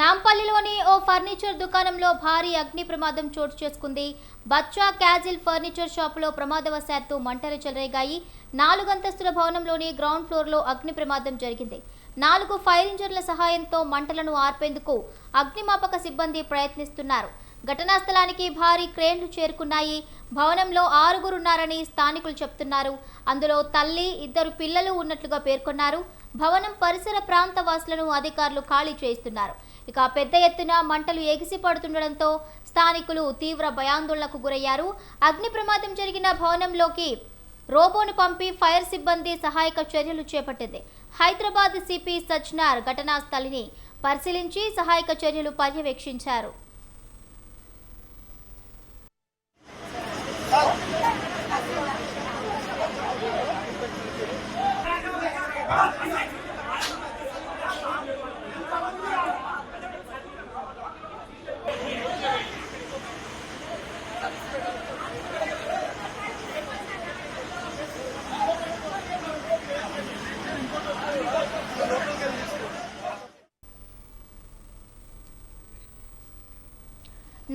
నాంపల్లిలోని ఓ furniture దుకాణంలో భారీ అగ్ని ప్రమాదం చోటు చేసుకుంది. బచ్చా క్యాజిల్ ఫర్నిచర్ షాపులో ప్రమాదవశాత్తు మంటలు చెలరేగాయి. 4 అంతస్తుల భవనంలోని గ్రౌండ్ ఫ్లోర్లో అగ్ని ప్రమాదం జరిగింది. 4 ఫైర్ ఇంజన్ల సహాయంతో మంటలను ఆర్పేందుకు అగ్నిమాపక సిబ్బంది ప్రయత్నిస్తున్నారు. ఘటనా స్థలానికి భారీ క్రేన్లు చేరుకున్నాయి. భవనంలో 6 ఉన్నారని స్థానికులు చెప్తున్నారు. అందులో తల్లి, 2 పిల్లలు ఉన్నట్లుగా పేర్కొన్నారు. భవనం పరిసర ప్రాంత వాసులను అధికారులు ఖాళీ చేయిస్తున్నారు. ఇక పెద్ద ఎత్తున మంటలు ఎగిసి పడుతుండటంతో స్థానికులు తీవ్ర భయాందోళనకు గురయ్యారు. అగ్ని ప్రమాదం జరిగిన భవనంలోకి రోబోను పంపి ఫైర్ సిబ్బంది సహాయక చర్యలు చేపట్టింది. హైదరాబాద్ సిపి సజ్నార్ ఘటనా స్థలిని పరిశీలించి సహాయక చర్యలు పర్యవేక్షించారు.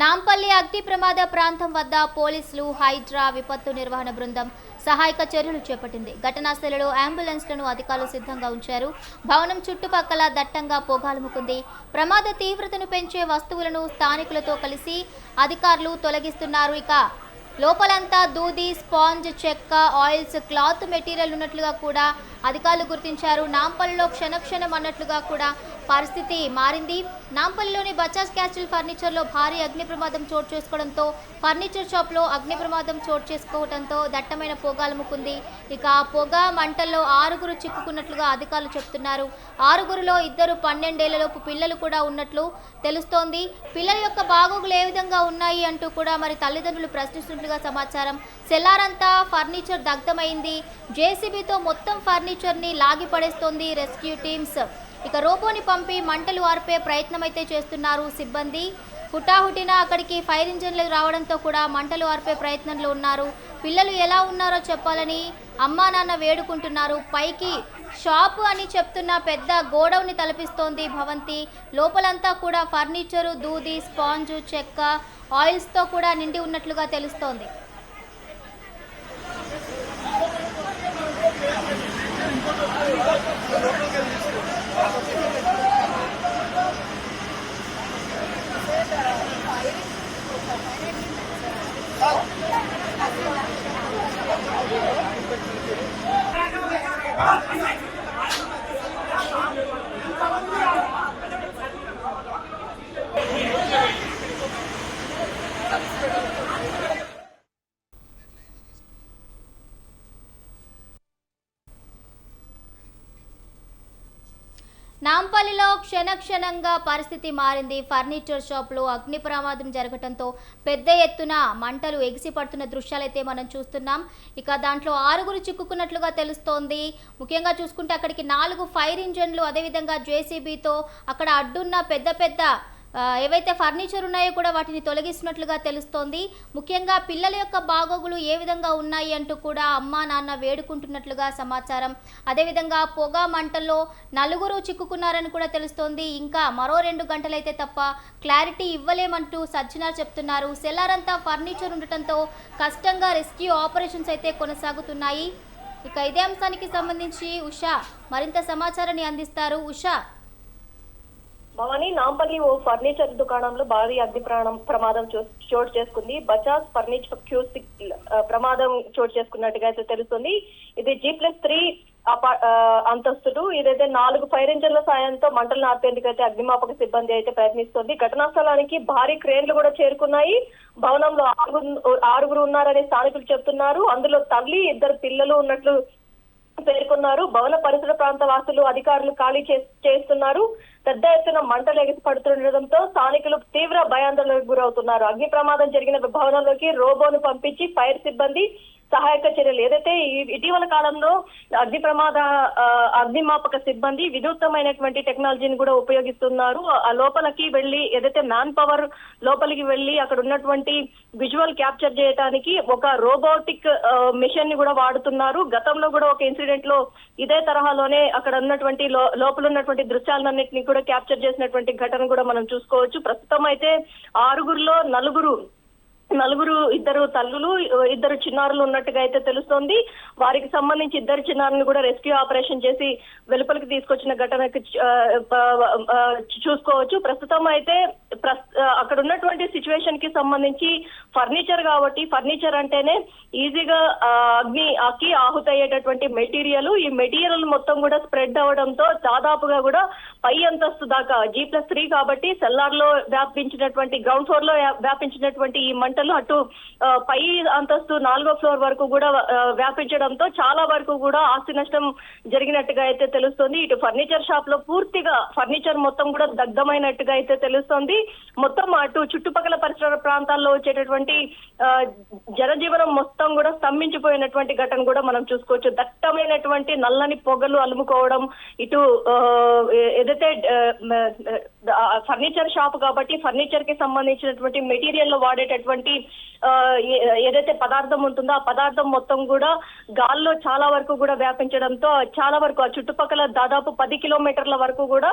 నాంపల్లి అగ్ని ప్రమాద ప్రాంతం వద్ద పోలీసులు, హైడ్రా విపత్తు నిర్వహణ బృందం సహాయక చర్యలు చేపట్టింది. ఘటనా స్థలంలో అంబులెన్స్లను అధికారులు సిద్ధంగా ఉంచారు. భవనం చుట్టుపక్కల దట్టంగా పొగాలుముకుంది. ప్రమాద తీవ్రతను పెంచే వస్తువులను స్థానికులతో కలిసి అధికారులు తొలగిస్తున్నారు. ఇక లోపలంతా దూది, స్పాంజ్, చెక్క, ఆయిల్స్, క్లాత్ మెటీరియల్ ఉన్నట్లుగా కూడా అధికారులు గుర్తించారు. నాంపల్లిలో క్షణక్షణం అన్నట్లుగా కూడా పరిస్థితి మారింది. నాంపల్లిలోని బజాజ్ క్యాజిల్ ఫర్నిచర్లో భారీ అగ్ని ప్రమాదం చోటు చేసుకోవడంతో ఫర్నిచర్ షాప్లో అగ్ని ప్రమాదం చోటు చేసుకోవడంతో దట్టమైన పొగాలుముకుంది. ఇక పొగ మంటల్లో 6 చిక్కుకున్నట్లుగా అధికారులు చెప్తున్నారు. 6లో 2 12 ఏళ్లలోపు పిల్లలు కూడా ఉన్నట్లు తెలుస్తోంది. పిల్లల యొక్క బాగోగులు ఏ విధంగా ఉన్నాయి అంటూ కూడా మరి తల్లిదండ్రులు ప్రశ్నిస్తున్నట్లుగా సమాచారం. సెల్లారంతా ఫర్నిచర్ దగ్ధమైంది. జేసీబీతో మొత్తం ఫర్నిచర్ని లాగి పడేస్తోంది రెస్క్యూ టీమ్స్. ఇక రోబోని పంపి మంటలు ఆర్పే ప్రయత్నం అయితే చేస్తున్నారు సిబ్బంది. హుటాహుటిన అక్కడికి ఫైర్ ఇంజన్లు రావడంతో కూడా మంటలు ఆర్పే ప్రయత్నంలో ఉన్నారు. పిల్లలు ఎలా ఉన్నారో చెప్పాలని అమ్మా నాన్న వేడుకుంటున్నారు. పైకి షాపు అని చెప్తున్న పెద్ద గోడౌన్ని తలపిస్తోంది భవంతి. లోపలంతా కూడా ఫర్నిచరు, దూది, స్పాంజు, చెక్క, ఆయిల్స్తో కూడా నిండి ఉన్నట్లుగా తెలుస్తోంది. నాంపల్లిలో క్షణక్షణంగా పరిస్థితి మారింది. ఫర్నిచర్ షాప్లో అగ్ని ప్రమాదం జరగడంతో పెద్ద ఎత్తున మంటలు ఎగిసిపడుతున్న దృశ్యాలైతే మనం చూస్తున్నాం. ఇక దాంట్లో 6 చిక్కుకున్నట్లుగా తెలుస్తోంది. ముఖ్యంగా చూసుకుంటే అక్కడికి 4 ఫైర్ ఇంజన్లు, అదేవిధంగా జేసీబీతో అక్కడ అడ్డున్న పెద్ద ఏవైతే ఫర్నిచర్ ఉన్నాయో కూడా వాటిని తొలగిస్తున్నట్లుగా తెలుస్తోంది. ముఖ్యంగా పిల్లల యొక్క బాగోగులు ఏ విధంగా ఉన్నాయి అంటూ కూడా అమ్మా నాన్న వేడుకుంటున్నట్లుగా సమాచారం. అదేవిధంగా పొగ మంటల్లో 4 చిక్కుకున్నారని కూడా తెలుస్తోంది. ఇంకా మరో 2 గంటలైతే తప్ప క్లారిటీ ఇవ్వలేమంటూ సజ్జనార్ చెప్తున్నారు. సెల్లారంతా ఫర్నిచర్ ఉండటంతో కష్టంగా రెస్క్యూ ఆపరేషన్స్ అయితే కొనసాగుతున్నాయి. ఇక ఇదే అంశానికి సంబంధించి ఉషా మరింత సమాచారాన్ని అందిస్తారు. ఉషా. భవానీ, నాంపల్లి ఓ ఫర్నిచర్ దుకాణంలో భారీ అగ్ని ప్రమాదం చోటు చేసుకుంది. బజాజ్ ఫర్నిచర్ క్యూసిక్ ప్రమాదం చోటు చేసుకున్నట్టుగా అయితే తెలుస్తుంది. ఇది G+3 అంతస్తులు. ఇదైతే 4 ఫైర్ ఇంజన్ల సాయంతో మంటలను ఆర్పేందుకు అయితే అగ్నిమాపక సిబ్బంది అయితే ప్రయత్నిస్తోంది. ఘటనా స్థలానికి భారీ క్రేన్లు కూడా చేరుకున్నాయి. భవనంలో 6 ఉన్నారని స్థానికులు చెప్తున్నారు. అందులో తల్లి, 2 పిల్లలు ఉన్నట్లు పేర్కొన్నారు. భవన పరిసర ప్రాంత వాసులు అధికారులు ఖాళీ చేస్తున్నారు. పెద్ద ఎత్తున మంటలు ఎగిసి పడుతుండటంతో స్థానికులు తీవ్ర భయాందోళనకు గురవుతున్నారు. అగ్ని ప్రమాదం జరిగిన భవనంలోకి రోబోను పంపించి ఫైర్ సిబ్బంది సహాయక చర్యలు ఏదైతే ఇటీవల కాలంలో అగ్నిమాపక సిబ్బంది వినూత్నమైనటువంటి టెక్నాలజీని కూడా ఉపయోగిస్తున్నారు. ఆ లోపలికి వెళ్ళి ఏదైతే మ్యాన్ పవర్ లోపలికి వెళ్ళి అక్కడ ఉన్నటువంటి విజువల్ క్యాప్చర్ చేయడానికి ఒక రోబోటిక్ మిషన్ ని కూడా వాడుతున్నారు. గతంలో కూడా ఒక ఇన్సిడెంట్ లో ఇదే తరహాలోనే అక్కడ ఉన్నటువంటి లోపల ఉన్నటువంటి దృశ్యాలన్నింటినీ కూడా క్యాప్చర్ చేసినటువంటి ఘటన కూడా మనం చూసుకోవచ్చు. ప్రస్తుతం అయితే 6గురిలో ఇద్దరు తల్లులు, ఇద్దరు చిన్నారులు ఉన్నట్టుగా అయితే తెలుస్తోంది. వారికి సంబంధించి ఇద్దరు చిన్నారులను కూడా రెస్క్యూ ఆపరేషన్ చేసి వెలుపలికి తీసుకొచ్చిన ఘటనకి చూసుకోవచ్చు. ప్రస్తుతం అయితే అక్కడ ఉన్నటువంటి సిచ్యువేషన్ కి సంబంధించి ఫర్నిచర్ కాబట్టి, ఫర్నిచర్ అంటేనే ఈజీగా అగ్గి ఆహుతయ్యేటటువంటి మెటీరియల్. ఈ మెటీరియల్ మొత్తం కూడా స్ప్రెడ్ అవడంతో దాదాపుగా కూడా పై అంతస్తు దాకా G+3 కాబట్టి సెల్లార్ లో వ్యాపించినటువంటి, గ్రౌండ్ ఫ్లోర్ లో వ్యాపించినటువంటి ఈ మంటలు అటు పై అంతస్తు 4వ ఫ్లోర్ వరకు కూడా వ్యాపించడంతో చాలా వరకు కూడా ఆస్తి నష్టం జరిగినట్టుగా అయితే తెలుస్తుంది. ఇటు ఫర్నిచర్ షాప్ లో పూర్తిగా ఫర్నిచర్ మొత్తం కూడా దగ్ధమైనట్టుగా అయితే తెలుస్తుంది. మొత్తం అటు చుట్టుపక్కల పరిసర ప్రాంతాల్లో వచ్చేటటువంటి జనజీవనం మొత్తం కూడా స్తంభించిపోయినటువంటి ఘటన కూడా మనం చూసుకోవచ్చు. దట్టమైనటువంటి నల్లని పొగలు అలుముకోవడం, ఇటు ఏదైతే ఫర్నిచర్ షాప్ కాబట్టి ఫర్నిచర్ కి సంబంధించినటువంటి మెటీరియల్ లో వాడేటటువంటి ఏదైతే పదార్థం ఉంటుందో ఆ పదార్థం మొత్తం కూడా గాల్లో చాలా వరకు కూడా వ్యాపించడంతో చాలా వరకు ఆ చుట్టుపక్కల దాదాపు 10 కిలోమీటర్ల వరకు కూడా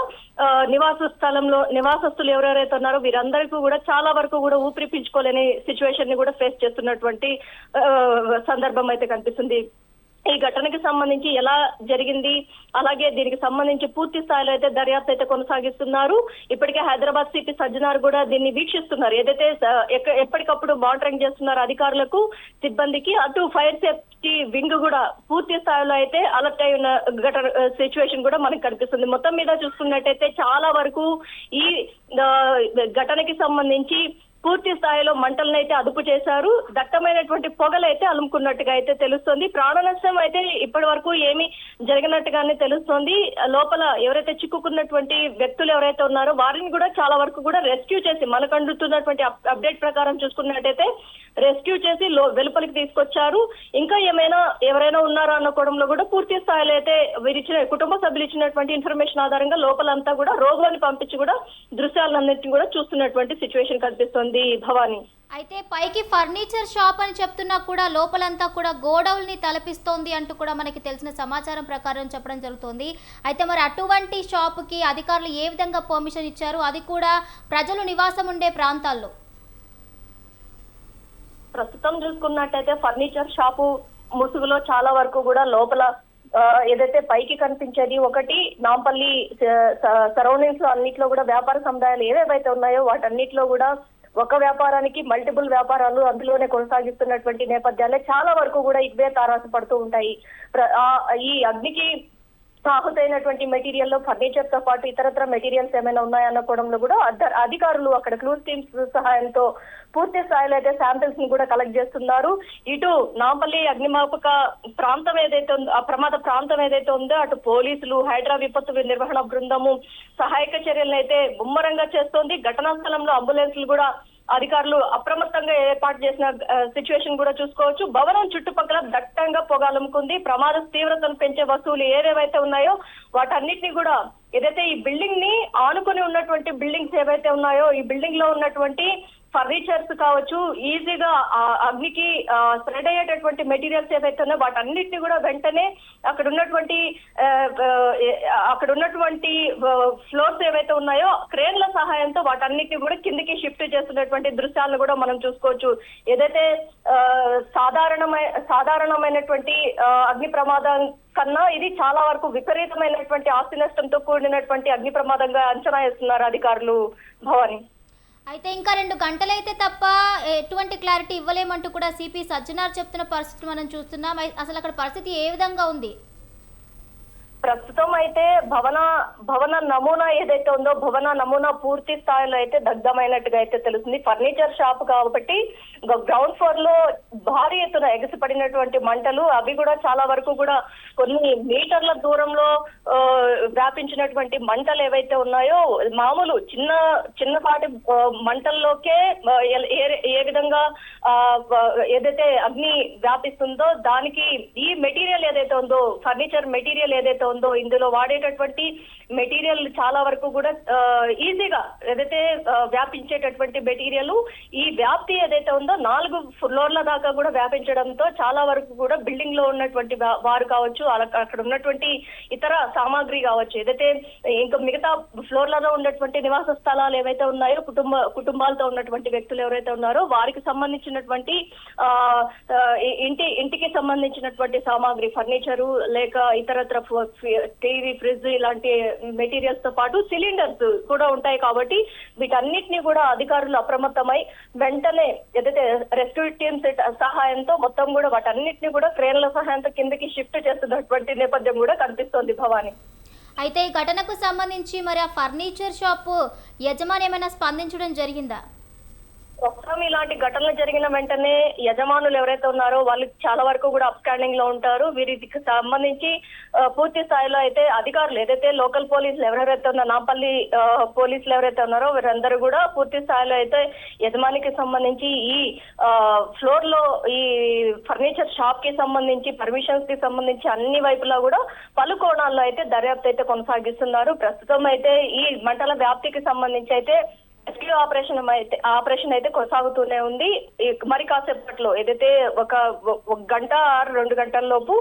నివాసస్తులు ఎవరెవరైతే ఉన్నారో వీరందరికీ కూడా చాలా వరకు కూడా ఊపిరి పీల్చుకోలేని సిచ్యువేషన్ ని కూడా ఫేస్ చేస్తున్నటువంటి సందర్భం అయితే కనిపిస్తుంది. ఈ ఘటనకి సంబంధించి ఎలా జరిగింది, అలాగే దీనికి సంబంధించి పూర్తి స్థాయిలో అయితే దర్యాప్తు అయితే కొనసాగిస్తున్నారు. ఇప్పటికే హైదరాబాద్ సిపి సజ్జనార్ కూడా దీన్ని వీక్షిస్తున్నారు. ఏదైతే ఎప్పటికప్పుడు మానిటరింగ్ చేస్తున్నారు అధికారులకు, సిబ్బందికి. అటు ఫైర్ సేఫ్టీ వింగ్ కూడా పూర్తి స్థాయిలో అయితే అలర్ట్ అయి ఉన్న సిచ్యువేషన్ కూడా మనకు కనిపిస్తుంది. మొత్తం మీద చూసుకున్నట్టయితే చాలా వరకు ఈ ఘటనకి సంబంధించి పూర్తి స్థాయిలో మంటలను అయితే అదుపు చేశారు. దట్టమైనటువంటి పొగలైతే అలుముకున్నట్టుగా అయితే తెలుస్తోంది. ప్రాణ నష్టం అయితే ఇప్పటి వరకు ఏమీ జరిగినట్టుగానే తెలుస్తోంది. లోపల ఎవరైతే చిక్కుకున్నటువంటి వ్యక్తులు ఎవరైతే ఉన్నారో వారిని కూడా చాలా వరకు కూడా రెస్క్యూ చేసి, మనకు అందుతున్నటువంటి అప్డేట్ ప్రకారం చూసుకున్నట్టయితే రెస్క్యూ చేసి వెలుపలికి తీసుకొచ్చారు. ఇంకా ఎవరైనా ఉన్నారా అన్న కోణంలో కూడా పూర్తి స్థాయిలో అయితే కుటుంబ సభ్యులు ఇచ్చినటువంటి ఇన్ఫర్మేషన్ ఆధారంగా లోపలంతా కూడా రోగులను పంపించి కూడా దృశ్యాలన్నింటినీ కూడా చూస్తున్నటువంటి సిచ్యువేషన్ కనిపిస్తోంది. భవాని, అయితే పైకి ఫర్నిచర్ షాప్ అని చెప్తున్నా కూడా లోపలంతా కూడా గోడౌన్ ని తలపిస్తోంది అంటూ కూడా మనకి తెలిసిన సమాచారం ప్రకారం చెప్పడం జరుగుతోంది. అయితే మరి అటువంటి షాప్ కి అధికారులు ఏ విధంగా పర్మిషన్ ఇచ్చారు, అది కూడా ప్రజలు నివాసం ఉండే ప్రాంతాల్లో? ప్రస్తుతం చూసుకున్నట్టయితే ఫర్నిచర్ షాపు ముసుగులో చాలా వరకు కూడా లోపల ఏదైతే పైకి కనిపించేది ఒకటి నాంపల్లి సరౌండింగ్స్ లో అన్నిట్లో కూడా వ్యాపార సముదాయాలు ఏవేవైతే ఉన్నాయో వాటన్నిటిలో కూడా ఒక వ్యాపారానికి మల్టిపుల్ వ్యాపారాలు అందులోనే కొనసాగిస్తున్నటువంటి నేపథ్యాలే చాలా వరకు కూడా ఇవే తారాసు పడుతూ ఉంటాయి. ఈ అగ్నికి ఆహుతైనటువంటి మెటీరియల్ లో ఫర్నిచర్ తో పాటు ఇతరత్ర మెటీరియల్స్ ఏమైనా ఉన్నాయన్న కోణంలో కూడా అధికారులు అక్కడ క్లూస్ టీమ్స్ సహాయంతో పూర్తి స్థాయిలో అయితే శాంపిల్స్ ని కూడా కలెక్ట్ చేస్తున్నారు. ఇటు నాంపల్లి అగ్నిమాపక ప్రాంతం ఏదైతే ఉందో, ఆ ప్రమాద ప్రాంతం ఏదైతే ఉందో అటు పోలీసులు, హైడ్రా విపత్తు నిర్వహణ బృందము సహాయక చర్యలను అయితే ముమ్మరంగా చేస్తోంది. ఘటనా స్థలంలో అంబులెన్స్లు కూడా అధికారులు అప్రమత్తంగా ఏర్పాటు చేసిన సిచ్యువేషన్ కూడా చూసుకోవచ్చు. భవనం చుట్టుపక్కల దట్టంగా పొగాలముకుంది. ప్రమాద తీవ్రతను పెంచే వస్తువులు ఏవేవైతే ఉన్నాయో వాటన్నిటిని కూడా ఏదైతే ఈ బిల్డింగ్ ని ఆనుకొని ఉన్నటువంటి బిల్డింగ్స్ ఏవైతే ఉన్నాయో ఈ బిల్డింగ్ లో ఉన్నటువంటి ఫర్నిచర్స్ కావచ్చు, ఈజీగా అగ్నికి స్ప్రెడ్ అయ్యేటటువంటి మెటీరియల్స్ ఏవైతే ఉన్నాయో వాటన్నిటిని కూడా వెంటనే అక్కడ ఉన్నటువంటి ఫ్లోర్స్ ఏవైతే ఉన్నాయో క్రేన్ల సహాయంతో వాటన్నిటిని కూడా కిందికి షిఫ్ట్ చేస్తున్నటువంటి దృశ్యాలను కూడా మనం చూసుకోవచ్చు. ఏదైతే సాధారణమైనటువంటి అగ్ని ప్రమాదం కన్నా ఇది చాలా వరకు విపరీతమైనటువంటి ఆస్తి నష్టంతో కూడినటువంటి అగ్ని ప్రమాదంగా అంచనా వేస్తున్నారు అధికారులు. భవాని, అయితే ఇంకా 2 గంటలైతే తప్ప ఎటువంటి క్లారిటీ ఇవ్వలేమంటూ కూడా సిపి సజ్జనార్ చెప్తున్న పరిస్థితి మనం చూస్తున్నాం. అసలు అక్కడ పరిస్థితి ఏ విధంగా ఉంది? ప్రస్తుతం అయితే భవన నమూనా ఏదైతే ఉందో భవన నమూనా పూర్తి స్థాయిలో అయితే దగ్ధమైనట్టుగా అయితే తెలుస్తుంది. ఫర్నిచర్ షాప్ కాబట్టి గ్రౌండ్ ఫ్లోర్ లో భారీ ఎత్తున ఎగసిపడినటువంటి మంటలు, అవి కూడా చాలా వరకు కూడా కొన్ని మీటర్ల దూరంలో వ్యాపించినటువంటి మంటలు ఏవైతే ఉన్నాయో, మామూలు చిన్నపాటి మంటల్లోకే ఏ విధంగా ఏదైతే అగ్ని వ్యాపిస్తుందో దానికి ఈ మెటీరియల్ ఏదైతే ఉందో, ఫర్నిచర్ మెటీరియల్ ఏదైతే ఉందో, ఇందులో వాడేటటువంటి మెటీరియల్ చాలా వరకు కూడా ఈజీగా ఏదైతే వ్యాపించేటటువంటి మెటీరియల్, ఈ వ్యాప్తి ఏదైతే ఉందో 4 ఫ్లోర్ల దాకా కూడా వ్యాపించడంతో చాలా వరకు కూడా బిల్డింగ్ లో ఉన్నటువంటి వారు కావచ్చు, అక్కడ ఉన్నటువంటి ఇతర సామాగ్రి కావచ్చు, ఏదైతే ఇంకా మిగతా ఫ్లోర్లలో ఉన్నటువంటి నివాస స్థలాలు ఏవైతే ఉన్నాయో, కుటుంబాలతో ఉన్నటువంటి వ్యక్తులు ఎవరైతే ఉన్నారో వారికి సంబంధించినటువంటి ఇంటికి సంబంధించినటువంటి సామాగ్రి, ఫర్నిచరు లేక ఇతరత్ర టీవీ, ఫ్రిడ్జ్ ఇలాంటి మెటీరియల్స్ తో పాటు సిలిండర్స్ కూడా ఉంటాయి. కాబట్టి వీటన్నిటిని కూడా అధికారులు అప్రమత్తమై వెంటనే ఏదైతే రెస్క్యూ టీమ్స్ సహాయంతో మొత్తం కూడా వాటన్నిటిని కూడా క్రేన్ల సహాయంతో కిందకి షిఫ్ట్ చేస్తున్నటువంటి నేపథ్యం కూడా కనిపిస్తోంది భవాని. అయితే ఈ ఘటనకు సంబంధించి మరి ఆ ఫర్నిచర్ షాప్ యజమాని ఏమైనా స్పందించడం జరిగిందా? ప్రస్తుతం ఇలాంటి ఘటనలు జరిగిన వెంటనే యజమానులు ఎవరైతే ఉన్నారో వాళ్ళు చాలా వరకు కూడా అప్ స్టాండింగ్ లో ఉంటారు. వీరికి సంబంధించి పూర్తి స్థాయిలో అయితే అధికారులు ఏదైతే లోకల్ పోలీసులు ఎవరైతే ఉన్నారో, నాంపల్లి పోలీసులు ఎవరైతే ఉన్నారో వీరందరూ కూడా పూర్తి స్థాయిలో అయితే యజమానికి సంబంధించి ఈ ఫ్లోర్ లో ఈ ఫర్నిచర్ షాప్ కి సంబంధించి పర్మిషన్స్ కి సంబంధించి అన్ని వైపులా కూడా పలు కోణాల్లో అయితే దర్యాప్తు అయితే కొనసాగిస్తున్నారు. ప్రస్తుతం అయితే ఈ మంటల వ్యాప్తికి సంబంధించి అయితే రెస్క్యూ ఆపరేషన్ అయితే కొనసాగుతూనే ఉంది. మరి కాసేపట్లో ఏదైతే ఒక గంట 2 గంటల లోపు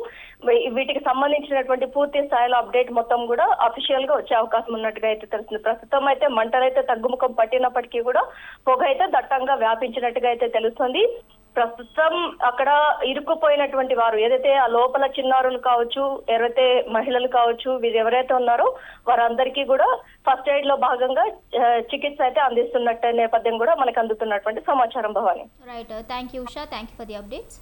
వీటికి సంబంధించినటువంటి పూర్తి స్థాయిలో అప్డేట్ మొత్తం కూడా అఫీషియల్ గా వచ్చే అవకాశం ఉన్నట్టుగా అయితే తెలుస్తుంది. ప్రస్తుతం అయితే మంటలైతే తగ్గుముఖం పట్టినప్పటికీ కూడా పొగ అయితే దట్టంగా వ్యాపించినట్టుగా అయితే తెలుస్తుంది. ప్రస్తుతం అక్కడ ఇరుక్కుపోయినటువంటి వారు ఏదైతే ఆ లోపల చిన్నారులు కావచ్చు, ఎవరైతే మహిళలు కావచ్చు, వీరు ఎవరైతే ఉన్నారో వారందరికీ కూడా ఫస్ట్ ఎయిడ్ లో భాగంగా చికిత్స అయితే అందిస్తున్నట్టు నేపథ్యం కూడా మనకు అందుతున్నటువంటి సమాచారం Bhavani. Right, thank you Usha, thank you for the updates.